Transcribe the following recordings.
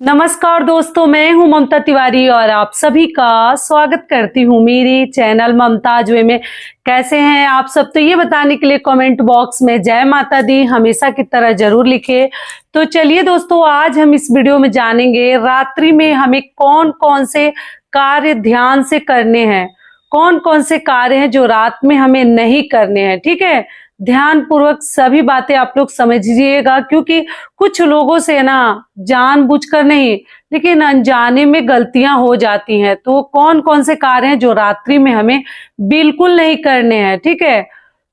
नमस्कार दोस्तों, मैं हूं ममता तिवारी और आप सभी का स्वागत करती हूं मेरे चैनल ममताज वे में। कैसे हैं आप सब? तो ये बताने के लिए कमेंट बॉक्स में जय माता दी हमेशा की तरह जरूर लिखिए। तो चलिए दोस्तों, आज हम इस वीडियो में जानेंगे रात्रि में हमें कौन कौन से कार्य ध्यान से करने हैं, कौन कौन से कार्य हैं जो रात में हमें नहीं करने हैं। ठीक है, ध्यान पूर्वक सभी बातें आप लोग समझिएगा, क्योंकि कुछ लोगों से ना जानबूझकर नहीं लेकिन अनजाने में गलतियां हो जाती हैं। तो कौन कौन से कार्य हैं जो रात्रि में हमें बिल्कुल नहीं करने हैं। ठीक है,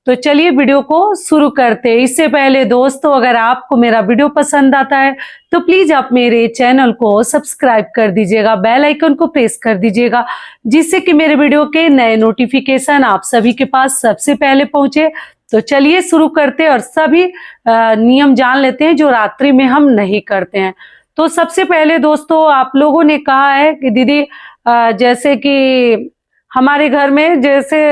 तो चलिए वीडियो को शुरू करते हैं। इससे पहले दोस्तों, अगर आपको मेरा वीडियो पसंद आता है तो प्लीज आप मेरे चैनल को सब्सक्राइब कर दीजिएगा, बेल आइकन को प्रेस कर दीजिएगा, जिससे कि मेरे वीडियो के नए नोटिफिकेशन आप सभी के पास सबसे पहले पहुंचे। तो चलिए शुरू करते हैं और सभी नियम जान लेते हैं जो रात्रि में हम नहीं करते हैं। तो सबसे पहले दोस्तों, आप लोगों ने कहा है कि दीदी जैसे कि हमारे घर में जैसे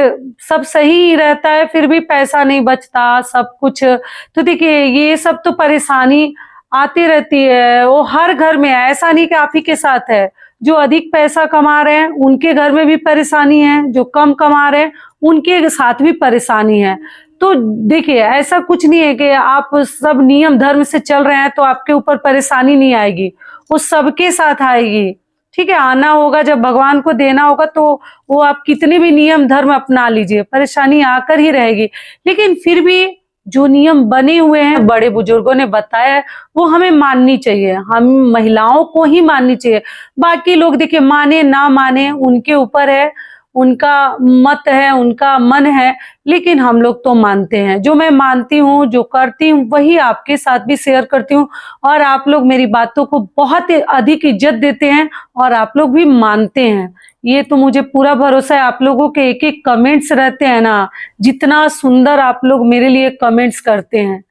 सब सही रहता है फिर भी पैसा नहीं बचता सब कुछ। तो देखिए, ये सब तो परेशानी आती रहती है, वो हर घर में है, ऐसा नहीं कि आप ही के साथ है। जो अधिक पैसा कमा रहे हैं उनके घर में भी परेशानी है, जो कम कमा रहे हैं उनके साथ भी परेशानी है। तो देखिए, ऐसा कुछ नहीं है कि आप सब नियम धर्म से चल रहे हैं तो आपके ऊपर परेशानी नहीं आएगी, वो सबके साथ आएगी। ठीक है, आना होगा, जब भगवान को देना होगा तो वो आप कितने भी नियम धर्म अपना लीजिए, परेशानी आकर ही रहेगी। लेकिन फिर भी जो नियम बने हुए हैं, बड़े बुजुर्गों ने बताया है, वो हमें माननी चाहिए, हम महिलाओं को ही माननी चाहिए। बाकी लोग देखिए माने ना माने उनके ऊपर है, उनका मत है, उनका मन है, लेकिन हम लोग तो मानते हैं। जो मैं मानती हूँ, जो करती हूँ, वही आपके साथ भी शेयर करती हूँ और आप लोग मेरी बातों को बहुत अधिक इज्जत देते हैं और आप लोग भी मानते हैं। ये तो मुझे पूरा भरोसा है। आप लोगों के एक एक कमेंट्स रहते हैं ना, जितना सुंदर आप लोग मेरे लिए कमेंट्स करते हैं,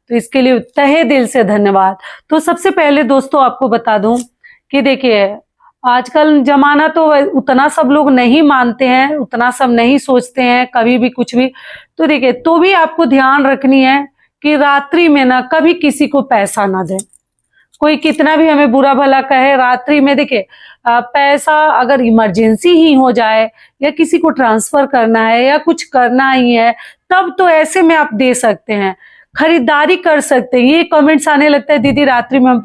तो इसके लिए तहे दिल से धन्यवाद। तो सबसे पहले दोस्तों आपको बता दूं कि देखिए, आजकल जमाना तो उतना सब लोग नहीं मानते हैं, उतना सब नहीं सोचते हैं कभी भी कुछ भी। तो देखिए, तो भी आपको ध्यान रखनी है कि रात्रि में ना कभी किसी को पैसा ना दें। कोई कितना भी हमें बुरा भला कहे, रात्रि में देखिए पैसा अगर इमरजेंसी ही हो जाए या किसी को ट्रांसफर करना है या कुछ करना ही है, तब तो ऐसे में आप दे सकते हैं, खरीदारी कर सकते हैं। ये कमेंट्स आने लगता है, दीदी रात्रि में हम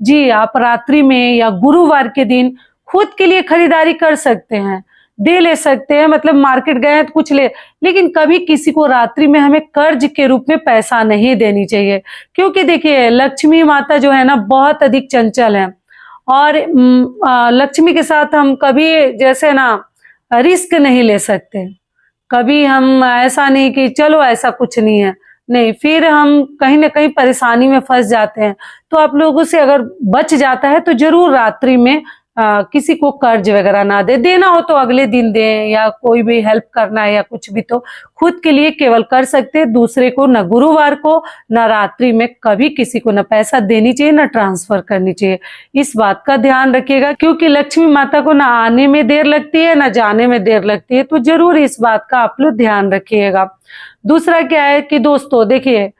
जी, आप रात्रि में या गुरुवार के दिन खुद के लिए खरीदारी कर सकते हैं, दे ले सकते हैं, मतलब मार्केट गए हैं तो कुछ ले। लेकिन कभी किसी को रात्रि में हमें कर्ज के रूप में पैसा नहीं देनी चाहिए, क्योंकि देखिए लक्ष्मी माता जो है ना बहुत अधिक चंचल है और लक्ष्मी के साथ हम कभी जैसे ना रिस्क नहीं ले सकते। कभी हम ऐसा नहीं कि चलो ऐसा कुछ नहीं है, नहीं, फिर हम कहीं ना कहीं परेशानी में फंस जाते हैं। तो आप लोगों से अगर बच जाता है तो जरूर रात्रि में किसी को कर्ज वगैरह ना दे, देना हो तो अगले दिन दें, या कोई भी हेल्प करना है या कुछ भी तो खुद के लिए केवल कर सकते हैं। दूसरे को न गुरुवार को न रात्रि में कभी किसी को न पैसा देनी चाहिए न ट्रांसफर करनी चाहिए। इस बात का ध्यान रखिएगा, क्योंकि लक्ष्मी माता को न आने में देर लगती है न जाने में देर लगती है। तो जरूर इस बात का आप लोग ध्यान रखिएगा। दूसरा क्या है कि दोस्तों देखिए,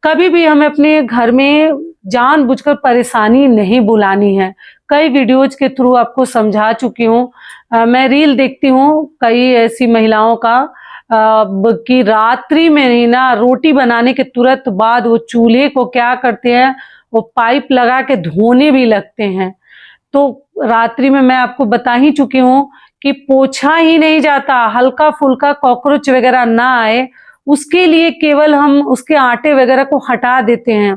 कभी भी हमें अपने घर में जानबूझकर परेशानी नहीं बुलानी है। कई वीडियोज के थ्रू आपको समझा चुकी हूँ। मैं रील देखती हूँ कई ऐसी महिलाओं का कि रात्रि में ही ना रोटी बनाने के तुरंत बाद वो चूल्हे को क्या करते हैं, वो पाइप लगा के धोने भी लगते हैं। तो रात्रि में मैं आपको बता ही चुकी हूँ कि पोछा ही नहीं जाता, हल्का फुल्का कॉकरोच वगैरह ना आए उसके लिए केवल हम उसके आटे वगैरह को हटा देते हैं।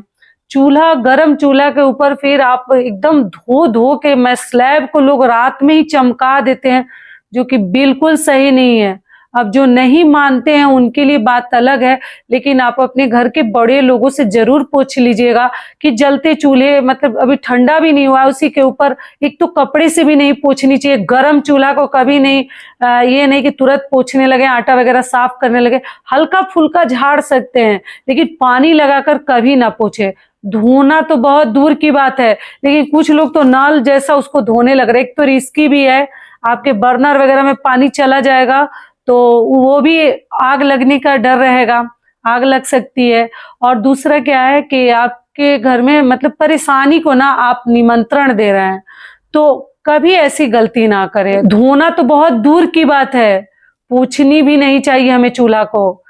चूल्हा, गरम चूल्हा के ऊपर फिर आप एकदम धो धो के, मैं स्लैब को लोग रात में ही चमका देते हैं, जो कि बिल्कुल सही नहीं है। अब जो नहीं मानते हैं उनके लिए बात अलग है, लेकिन आप अपने घर के बड़े लोगों से जरूर पूछ लीजिएगा कि जलते चूल्हे, मतलब अभी ठंडा भी नहीं हुआ, उसी के ऊपर एक तो कपड़े से भी नहीं पोंछनी चाहिए। गरम चूल्हा को कभी नहीं ये नहीं कि तुरंत पोंछने लगे, आटा वगैरह साफ करने लगे, हल्का फुल्का झाड़ सकते हैं, लेकिन पानी लगाकर कभी ना पोंछे। धोना तो बहुत दूर की बात है, लेकिन कुछ लोग तो नल जैसा उसको धोने लग रहे। एक तो रिस्की भी है, आपके बर्नर वगैरह में पानी चला जाएगा तो वो भी आग लगने का डर रहेगा, आग लग सकती है। और दूसरा क्या है कि आप आपके घर में मतलब परेशानी को ना आप निमंत्रण दे रहे हैं, तो कभी ऐसी गलती ना करें। धोना तो बहुत दूर की बात है, पोंछनी भी नहीं चाहिए हमें चूल्हा को।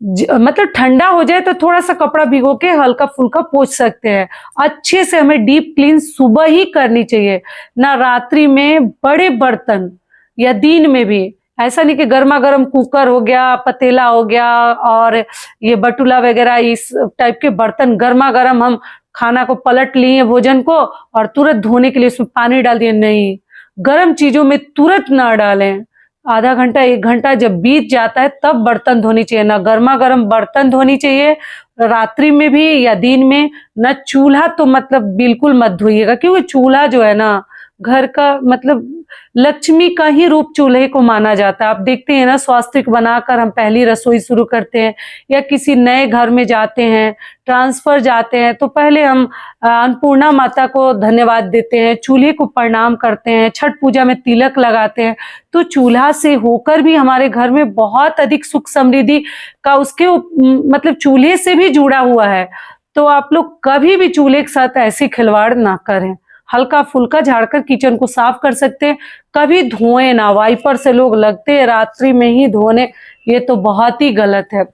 मतलब ठंडा हो जाए तो थोड़ा सा कपड़ा भिगो के हल्का फुल्का पोंछ सकते हैं। अच्छे से हमें डीप क्लीन सुबह ही करनी चाहिए, ना रात्रि में बड़े बर्तन या दिन में भी। ऐसा नहीं कि गर्मा गर्म कुकर हो गया, पतीला हो गया और ये बटुला वगैरह इस टाइप के बर्तन गर्मा गर्म हम खाना को पलट लिए भोजन को और तुरंत धोने के लिए उसमें पानी डाल दिए। नहीं, गर्म चीजों में तुरंत ना डालें। आधा घंटा 1 घंटा जब बीत जाता है तब बर्तन धोनी चाहिए, ना गर्मा गर्म बर्तन धोनी चाहिए रात्रि में भी या दिन में। ना चूल्हा तो मतलब बिल्कुल मत धोइएगा, क्योंकि चूल्हा जो है ना घर का मतलब लक्ष्मी का ही रूप चूल्हे को माना जाता है। आप देखते हैं ना, स्वास्तिक बनाकर हम पहली रसोई शुरू करते हैं या किसी नए घर में जाते हैं, ट्रांसफर जाते हैं, तो पहले हम अन्नपूर्णा माता को धन्यवाद देते हैं, चूल्हे को प्रणाम करते हैं, छठ पूजा में तिलक लगाते हैं। तो चूल्हा से होकर भी हमारे घर में बहुत अधिक सुख समृद्धि का उसके मतलब चूल्हे से भी जुड़ा हुआ है। तो आप लोग कभी भी चूल्हे के साथ ऐसी खिलवाड़ ना करें। हल्का फुल्का झाड़कर किचन को साफ कर सकते हैं, कभी धोएं ना। वाइपर से लोग लगते हैं रात्रि में ही धोने, ये तो बहुत ही गलत है।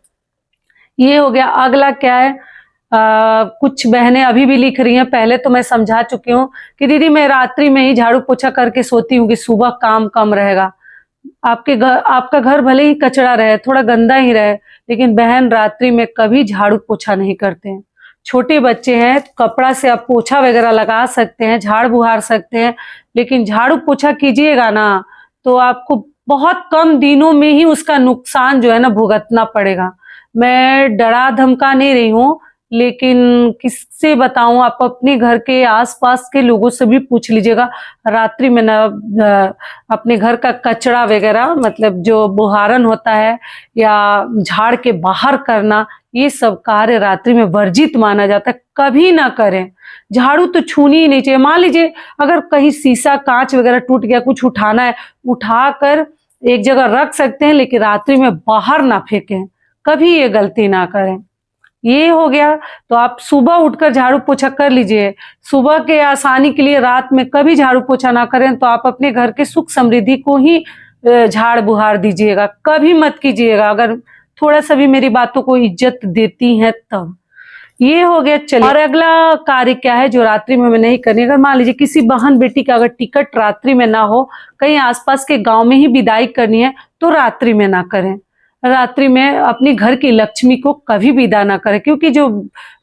ये हो गया। अगला क्या है, कुछ बहनें अभी भी लिख रही हैं, पहले तो मैं समझा चुकी हूँ कि दीदी मैं रात्रि में ही झाड़ू पोछा करके सोती हूँ कि सुबह काम कम रहेगा। आपका घर भले ही कचरा रहे, थोड़ा गंदा ही रहे, लेकिन बहन रात्रि में कभी झाड़ू पोछा नहीं करते हैं। छोटे बच्चे हैं, कपड़ा से आप पोछा वगैरह लगा सकते हैं, झाड़ बुहार सकते हैं, लेकिन झाड़ू पोछा कीजिएगा ना तो आपको बहुत कम दिनों में ही उसका नुकसान जो है ना भुगतना पड़ेगा। मैं डरा धमका नहीं रही हूँ, लेकिन किससे बताऊं, आप अपने घर के आसपास के लोगों से भी पूछ लीजिएगा। रात्रि में ना अपने घर का कचरा वगैरह मतलब जो बुहारन होता है या झाड़ के बाहर करना, ये सब कार्य रात्रि में वर्जित माना जाता है, कभी ना करें। झाड़ू तो छूनी ही नहीं चाहिए। मान लीजिए अगर कहीं शीशा कांच वगैरह टूट गया, कुछ उठाना है, उठाकर एक जगह रख सकते हैं, लेकिन रात्रि में बाहर ना फेंकें, कभी ये गलती ना करें। ये हो गया। तो आप सुबह उठकर झाड़ू पोछा कर लीजिए। सुबह के आसानी के लिए रात में कभी झाड़ू पोछा ना करें, तो आप अपने घर के सुख समृद्धि को ही झाड़ बुहार दीजिएगा, कभी मत कीजिएगा अगर थोड़ा सा भी मेरी बातों को इज्जत देती हैं तब। ये हो गया। चलिए, और अगला कार्य क्या है जो रात्रि में हमें नहीं करनी। अगर मान लीजिए किसी बहन बेटी का अगर टिकट रात्रि में ना हो, कहीं आसपास के गांव में ही विदाई करनी है, तो रात्रि में ना करें। रात्रि में अपनी घर की लक्ष्मी को कभी विदा ना करें, क्योंकि जो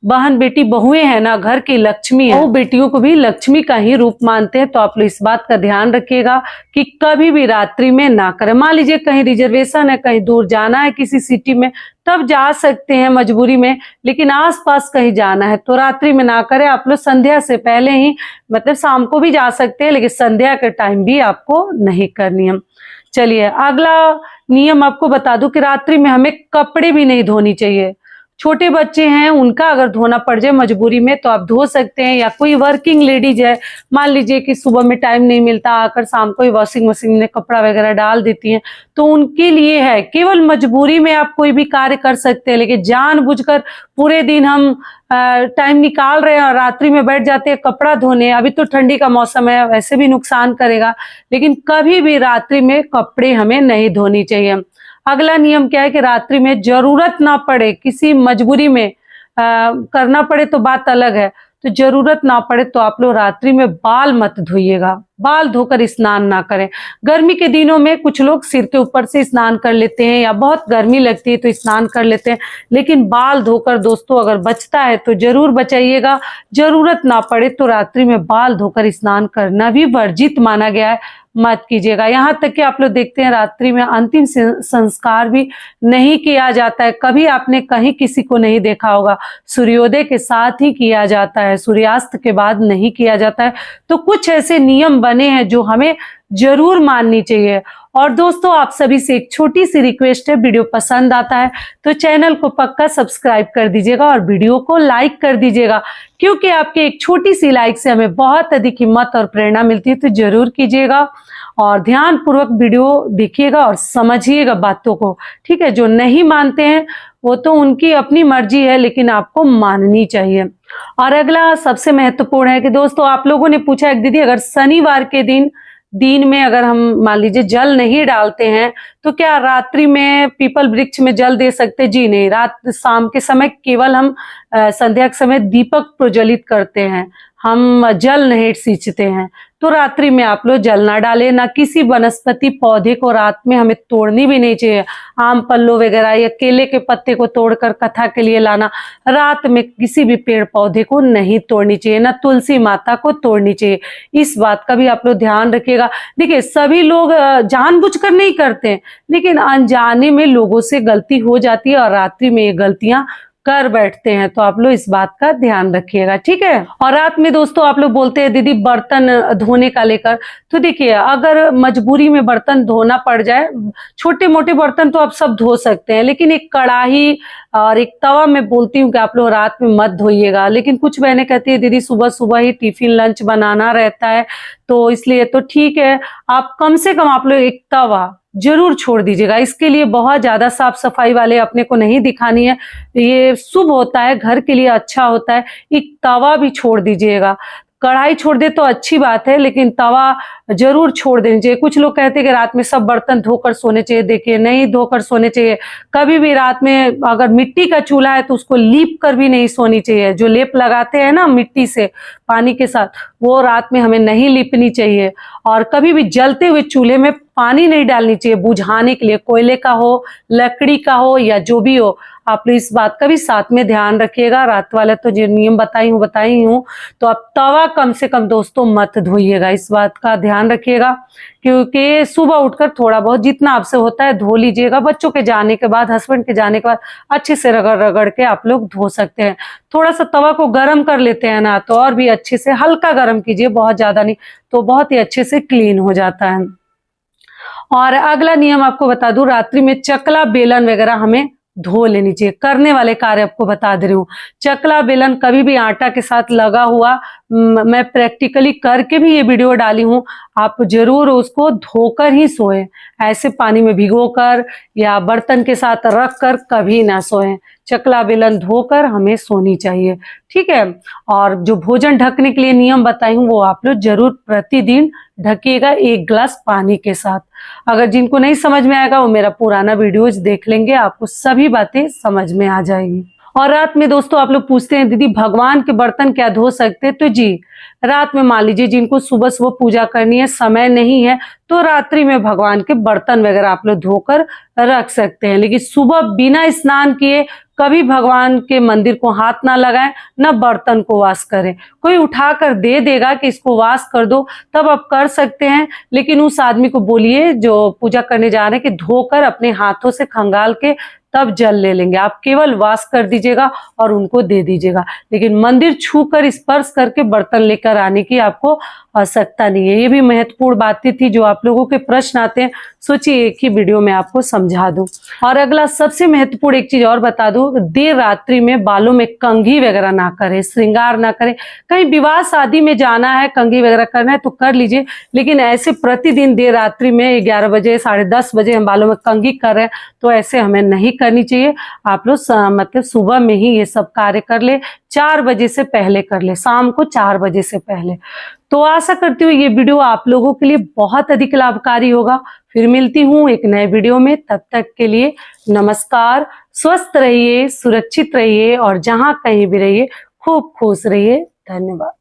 बहन बेटी बहुएं हैं ना घर की लक्ष्मी है, वो बेटियों को भी लक्ष्मी का ही रूप मानते हैं। तो आप लोग इस बात का ध्यान रखिएगा कि कभी भी रात्रि में ना करें। मान लीजिए कहीं रिजर्वेशन है, कहीं दूर जाना है किसी सिटी में, तब जा सकते हैं मजबूरी में, लेकिन आसपास कहीं जाना है तो रात्रि में ना करें। आप लोग संध्या से पहले ही, मतलब शाम को भी जा सकते हैं, लेकिन संध्या के टाइम भी आपको नहीं करनी है। चलिए, अगला नियम आपको बता दूं कि रात्रि में हमें कपड़े भी नहीं धोनी चाहिए। छोटे बच्चे हैं, उनका अगर धोना पड़ जाए मजबूरी में तो आप धो सकते हैं, या कोई वर्किंग लेडीज है, मान लीजिए कि सुबह में टाइम नहीं मिलता, आकर शाम को ही वॉशिंग मशीन में कपड़ा वगैरह डाल देती हैं, तो उनके लिए है। केवल मजबूरी में आप कोई भी कार्य कर सकते हैं, लेकिन जानबूझकर पूरे दिन हम टाइम निकाल रहे हैं और रात्रि में बैठ जाते हैं कपड़ा धोने। अभी तो ठंडी का मौसम है, वैसे भी नुकसान करेगा, लेकिन कभी भी रात्रि में कपड़े हमें नहीं धोनी चाहिए। अगला नियम क्या है कि रात्रि में जरूरत ना पड़े, किसी मजबूरी में करना पड़े तो बात अलग है, तो जरूरत ना पड़े तो आप लोग रात्रि में बाल मत धोइएगा, बाल धोकर स्नान ना करें। गर्मी के दिनों में कुछ लोग सिर के ऊपर से स्नान कर लेते हैं, या बहुत गर्मी लगती है तो स्नान कर लेते हैं, लेकिन बाल धोकर दोस्तों अगर बचता है तो जरूर बचाइएगा। जरूरत ना पड़े तो रात्रि में बाल धोकर स्नान करना भी वर्जित माना गया है, मत कीजिएगा। यहाँ तक कि आप लोग देखते हैं रात्रि में अंतिम संस्कार भी नहीं किया जाता है। कभी आपने कहीं किसी को नहीं देखा होगा, सूर्योदय के साथ ही किया जाता है, सूर्यास्त के बाद नहीं किया जाता है। तो कुछ ऐसे नियम बने हैं जो हमें जरूर माननी चाहिए। और दोस्तों आप सभी से एक छोटी सी रिक्वेस्ट है, वीडियो पसंद आता है तो चैनल को पक्का सब्सक्राइब कर दीजिएगा और वीडियो को लाइक कर दीजिएगा, क्योंकि आपके एक छोटी सी लाइक से हमें बहुत अधिक हिम्मत और प्रेरणा मिलती है। तो जरूर कीजिएगा और ध्यान पूर्वक वीडियो देखिएगा और समझिएगा बातों को, ठीक है। जो नहीं मानते हैं वो तो उनकी अपनी मर्जी है, लेकिन आपको माननी चाहिए। और अगला सबसे महत्वपूर्ण है कि दोस्तों आप लोगों ने पूछा एक दीदी, अगर शनिवार के दिन में अगर हम मान लीजिए जल नहीं डालते हैं तो क्या रात्रि में पीपल वृक्ष में जल दे सकते? जी नहीं, रात शाम के समय केवल हम संध्या के समय दीपक प्रज्वलित करते हैं, हम जल नहीं सींचते हैं। तो रात्रि में आप लोग जल ना डालें, ना किसी वनस्पति पौधे को रात में हमें तोड़नी भी नहीं चाहिए। आम पल्लो वगैरह या केले के पत्ते को तोड़कर कथा के लिए लाना, रात में किसी भी पेड़ पौधे को नहीं तोड़नी चाहिए, ना तुलसी माता को तोड़नी चाहिए। इस बात का भी आप लोग ध्यान रखिएगा। देखिए सभी लोग जानबूझकर नहीं करते, लेकिन अनजाने में लोगों से गलती हो जाती है और रात्रि में ये गलतियां कर बैठते हैं, तो आप लोग इस बात का ध्यान रखिएगा, ठीक है। और रात में दोस्तों आप लोग बोलते हैं दीदी बर्तन धोने का लेकर, तो देखिए अगर मजबूरी में बर्तन धोना पड़ जाए, छोटे मोटे बर्तन तो आप सब धो सकते हैं, लेकिन एक कढ़ाई और एक तवा मैं बोलती हूँ कि आप लोग रात में मत धोइएगा। लेकिन कुछ बहनें कहती है दीदी सुबह सुबह ही टिफिन लंच बनाना रहता है, तो इसलिए तो ठीक है, आप कम से कम आप लोग एक तवा जरूर छोड़ दीजिएगा। इसके लिए बहुत ज्यादा साफ सफाई वाले अपने को नहीं दिखानी है, ये शुभ होता है, घर के लिए अच्छा होता है। एक तवा भी छोड़ दीजिएगा, कढ़ाई छोड़ दे तो अच्छी बात है, लेकिन तवा जरूर छोड़ देनी चाहिए। कुछ लोग कहते हैं कि रात में सब बर्तन धोकर सोने चाहिए, देखिए नहीं धोकर सोने चाहिए। कभी भी रात में अगर मिट्टी का चूल्हा है तो उसको लीप कर भी नहीं सोनी चाहिए। जो लेप लगाते हैं ना मिट्टी से पानी के साथ, वो रात में हमें नहीं लीपनी चाहिए। और कभी भी जलते हुए चूल्हे में पानी नहीं डालनी चाहिए बुझाने के लिए, कोयले का हो, लकड़ी का हो या जो भी हो। आप लोग इस बात का भी साथ में ध्यान रखिएगा। रात वाले तो जो नियम बताई हूँ, तो आप तवा कम से कम दोस्तों मत धोइएगा, इस बात का ध्यान रखिएगा। क्योंकि सुबह उठकर थोड़ा बहुत जितना आपसे होता है धो लीजिएगा। बच्चों के जाने के बाद, हस्बैंड के जाने के बाद अच्छे से रगड़ रगड़ के आप लोग धो सकते हैं। थोड़ा सा तवा को गर्म कर लेते हैं ना, तो और भी अच्छे से हल्का गर्म कीजिए, बहुत ज्यादा नहीं, तो बहुत ही अच्छे से क्लीन हो जाता है। और अगला नियम आपको बता दूं, रात्रि में चकला बेलन वगैरह हमें धो लेनी चाहिए। करने वाले कार्य आपको बता दे रही हूँ, चकला बेलन कभी भी आटा के साथ लगा हुआ, मैं प्रैक्टिकली करके भी ये वीडियो डाली हूँ, आप जरूर उसको धोकर ही सोएं। ऐसे पानी में भिगोकर या बर्तन के साथ रख कर कभी ना सोएं। चकला बेलन धोकर हमें सोनी चाहिए, ठीक है। और जो भोजन ढकने के लिए नियम बताई हूँ वो आप लोग जरूर प्रतिदिन ढकिएगा 1 गिलास पानी के साथ। अगर जिनको नहीं समझ में आएगा वो मेरा पुराना वीडियोज देख लेंगे, आपको सभी बातें समझ में आ जाएगी। और रात में दोस्तों आप लोग पूछते हैं दीदी भगवान के बर्तन क्या धो सकते हैं? तो जी, रात में मान लीजिए जिनको सुबह सुबह पूजा करनी है, समय नहीं है, तो रात्रि में भगवान के बर्तन वगैरह आप लोग धोकर रख सकते हैं। लेकिन सुबह बिना स्नान किए कभी भगवान के मंदिर को हाथ ना लगाएं, ना बर्तन को वाश करें। कोई उठाकर दे देगा कि इसको वाश कर दो, तब आप कर सकते हैं, लेकिन उस आदमी को बोलिए जो पूजा करने जा रहे हैं कि धोकर अपने हाथों से खंगाल के तब जल ले लेंगे। आप केवल वाश कर दीजिएगा और उनको दे दीजिएगा, लेकिन मंदिर छूकर स्पर्श करके बर्तन लेकर आने की आपको आवश्यकता नहीं है। ये भी महत्वपूर्ण बातें थी जो आप लोगों के प्रश्न आते हैं, सोचिए एक ही वीडियो में आपको समझा दूं। और अगला सबसे महत्वपूर्ण एक चीज और बता दूं, देर रात्रि में बालों में कंघी वगैरह ना करें, श्रृंगार ना करें। कहीं विवाह शादी में जाना है, कंघी वगैरह करना है तो कर लीजिए, लेकिन ऐसे प्रतिदिन देर रात्रि में 11 बजे 10:30 बजे हम बालों में कंघी कर रहे हैं तो ऐसे हमें नहीं करनी चाहिए। आप लोग मतलब सुबह में ही ये सब कार्य कर ले, 4 बजे से पहले कर ले, शाम को 4 बजे से पहले। तो आशा करती हूँ ये वीडियो आप लोगों के लिए बहुत अधिक लाभकारी होगा। फिर मिलती हूँ एक नए वीडियो में, तब तक के लिए नमस्कार। स्वस्थ रहिए, सुरक्षित रहिए और जहाँ कहीं भी रहिए खूब खुश रहिए। धन्यवाद।